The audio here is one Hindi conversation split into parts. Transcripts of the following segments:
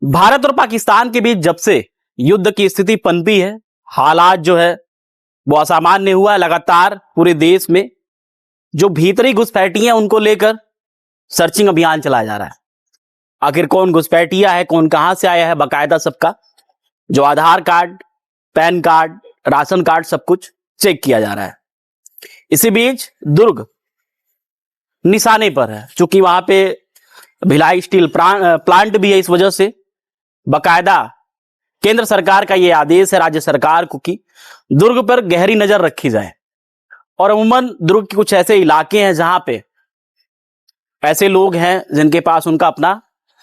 भारत और पाकिस्तान के बीच जब से युद्ध की स्थिति पनपी है, हालात जो है वो असामान्य हुआ है। लगातार पूरे देश में जो भीतरी घुसपैठियां हैं उनको लेकर सर्चिंग अभियान चलाया जा रहा है। आखिर कौन घुसपैठिया है, कौन कहां से आया है, बकायदा सबका जो Aadhaar card, PAN card, ration card सब कुछ चेक किया जा रहा है। इसी बीच दुर्ग निशाने पर है, चूंकि वहां पे भिलाई स्टील प्लांट भी है। इस वजह से बकायदा केंद्र सरकार का यह आदेश है राज्य सरकार को कि दुर्ग पर गहरी नजर रखी जाए। और अमूमन दुर्ग के कुछ ऐसे इलाके हैं जहां पे ऐसे लोग हैं जिनके पास उनका अपना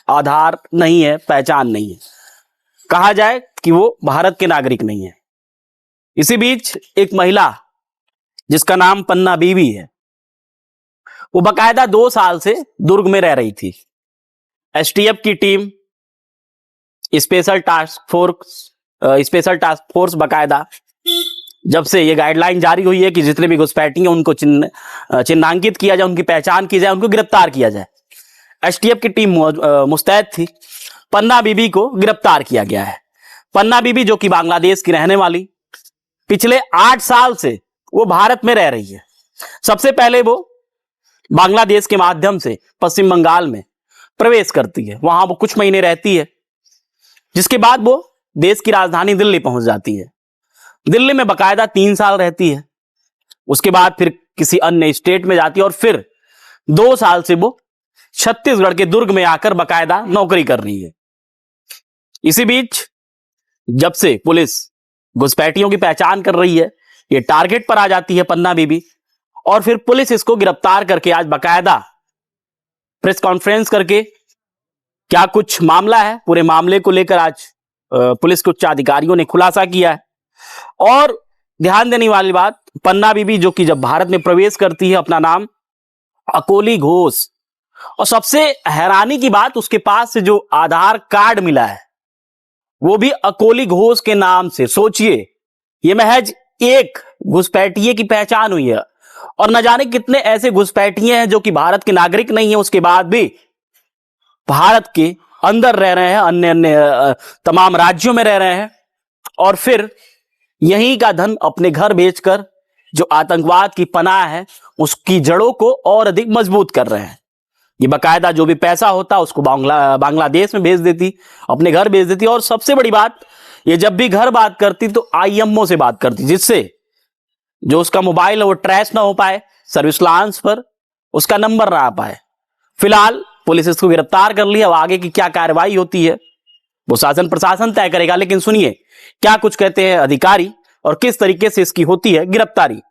आधार नहीं है, पहचान नहीं है, कहा जाए कि वो भारत के नागरिक नहीं है। इसी बीच एक महिला जिसका नाम पन्ना बीबी है, वो बकायदा 2 साल से दुर्ग में रह रही थी। एसटीएफ की टीम, स्पेशल टास्क फोर्स बकायदा जब से ये गाइडलाइन जारी हुई है कि जितने भी घुसपैठी हैं उनको चिन्हांकित किया जाए, उनकी पहचान की जाए, उनको गिरफ्तार किया जाए। एसटीएफ की टीम मुस्तैद थी। पन्ना बीबी को गिरफ्तार किया गया है। पन्ना बीबी जो कि बांग्लादेश की रहने वाली, पिछले 8 साल से वो भारत में रह रही है। सबसे पहले वो बांग्लादेश के माध्यम से पश्चिम बंगाल में प्रवेश करती है, वहां वो कुछ महीने रहती है, जिसके बाद वो देश की राजधानी दिल्ली पहुंच जाती है। दिल्ली में बकायदा 3 साल रहती है। उसके बाद फिर किसी अन्य स्टेट में जाती है और फिर 2 साल से वो छत्तीसगढ़ के दुर्ग में आकर बकायदा नौकरी कर रही है। इसी बीच जब से पुलिस घुसपैठियों की पहचान कर रही है, ये टारगेट पर आ जाती है पन्ना बीबी, और फिर पुलिस इसको गिरफ्तार करके आज बकायदा प्रेस कॉन्फ्रेंस करके क्या कुछ मामला है, पूरे मामले को लेकर आज पुलिस के उच्च अधिकारियों ने खुलासा किया है। और ध्यान देने वाली बात, पन्ना बीबी जो कि जब भारत में प्रवेश करती है, अपना नाम अकोली घोष, और सबसे हैरानी की बात, उसके पास से जो आधार कार्ड मिला है वो भी अकोली घोष के नाम से। सोचिए, ये महज एक घुसपैठिए की पहचान हुई है, और न जाने कितने ऐसे घुसपैठिए हैं जो कि भारत के नागरिक नहीं है, उसके बाद भी भारत के अंदर रह रहे हैं, अन्य अन्य तमाम राज्यों में रह रहे हैं, और फिर यहीं का धन अपने घर बेचकर जो आतंकवाद की पनाह है उसकी जड़ों को और अधिक मजबूत कर रहे हैं। ये बकायदा जो भी पैसा होता उसको बांग्लादेश में भेज देती, अपने घर भेज देती। और सबसे बड़ी बात, ये जब भी घर बात करती तो आईएमओ से बात करती, जिससे जो उसका मोबाइल है वो ट्रेस ना हो पाए, सर्विस लांस पर उसका नंबर ना आ पाए। फिलहाल पुलिस इसको गिरफ्तार कर लिया। अब आगे की क्या कार्रवाई होती है वो शासन प्रशासन तय करेगा। लेकिन सुनिए क्या कुछ कहते हैं अधिकारी और किस तरीके से इसकी होती है गिरफ्तारी।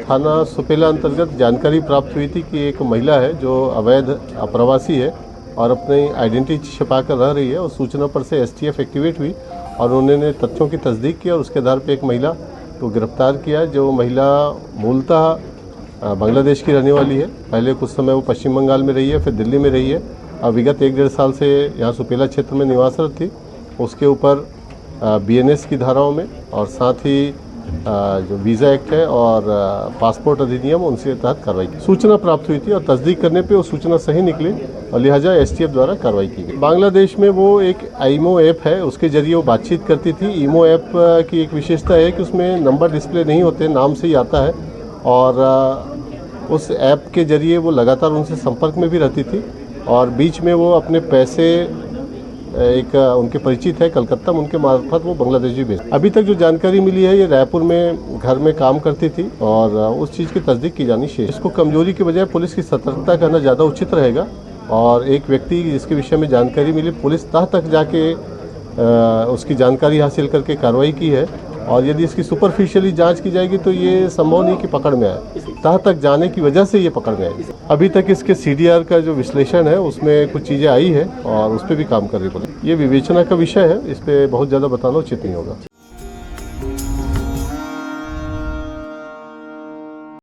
थाना सुपेला अंतर्गत जानकारी प्राप्त हुई थी कि एक महिला है जो अवैध अप्रवासी है और अपनी आइडेंटिटी छिपा कर रह रही है। उस सूचना पर से एसटीएफ एक्टिवेट हुई और उन्होंने तथ्यों की तस्दीक की और उसके आधार पर एक महिला को गिरफ्तार किया। जो महिला मूलतः बांग्लादेश की रहने वाली है। पहले कुछ समय वो पश्चिम बंगाल में रही है, फिर दिल्ली में रही है। अब विगत 1-1.5 साल से यहाँ सुपेला क्षेत्र में निवासरत थी। उसके ऊपर बीएनएस की धाराओं में और साथ ही जो वीज़ा एक्ट है और पासपोर्ट अधिनियम, उनके तहत कार्रवाई की। सूचना प्राप्त हुई थी और तस्दीक करने पे वो सूचना सही निकली और लिहाजा एसटीएफ द्वारा कार्रवाई की गई। बांग्लादेश में वो एक ईमो ऐप है, उसके जरिए वो बातचीत करती थी। ईमो ऐप की एक विशेषता है कि उसमें नंबर डिस्प्ले नहीं होते, नाम से ही आता है, और उस ऐप के जरिए वो लगातार उनसे संपर्क में भी रहती थी। और बीच में वो अपने पैसे एक उनके परिचित है कलकत्ता में, उनके मार्फत वो बांग्लादेश भी भेज। अभी तक जो जानकारी मिली है, ये रायपुर में घर में काम करती थी और उस चीज़ की तस्दीक की जानी शेष। इसको कमजोरी के बजाय पुलिस की सतर्कता करना ज़्यादा उचित रहेगा। और एक व्यक्ति जिसके विषय में जानकारी मिली, पुलिस तह तक जाके उसकी जानकारी हासिल करके कार्रवाई की है। और यदि इसकी सुपरफिशियली जांच की जाएगी तो ये संभव नहीं कि पकड़ में आए। तह तक जाने की वजह से ये पकड़ में आई। अभी तक इसके सीडीआर का जो विश्लेषण है उसमें कुछ चीज़ें आई है और उस पर भी काम कर रही है पुलिस। ये विवेचना का विषय है, इस पर बहुत ज़्यादा बताना उचित नहीं होगा।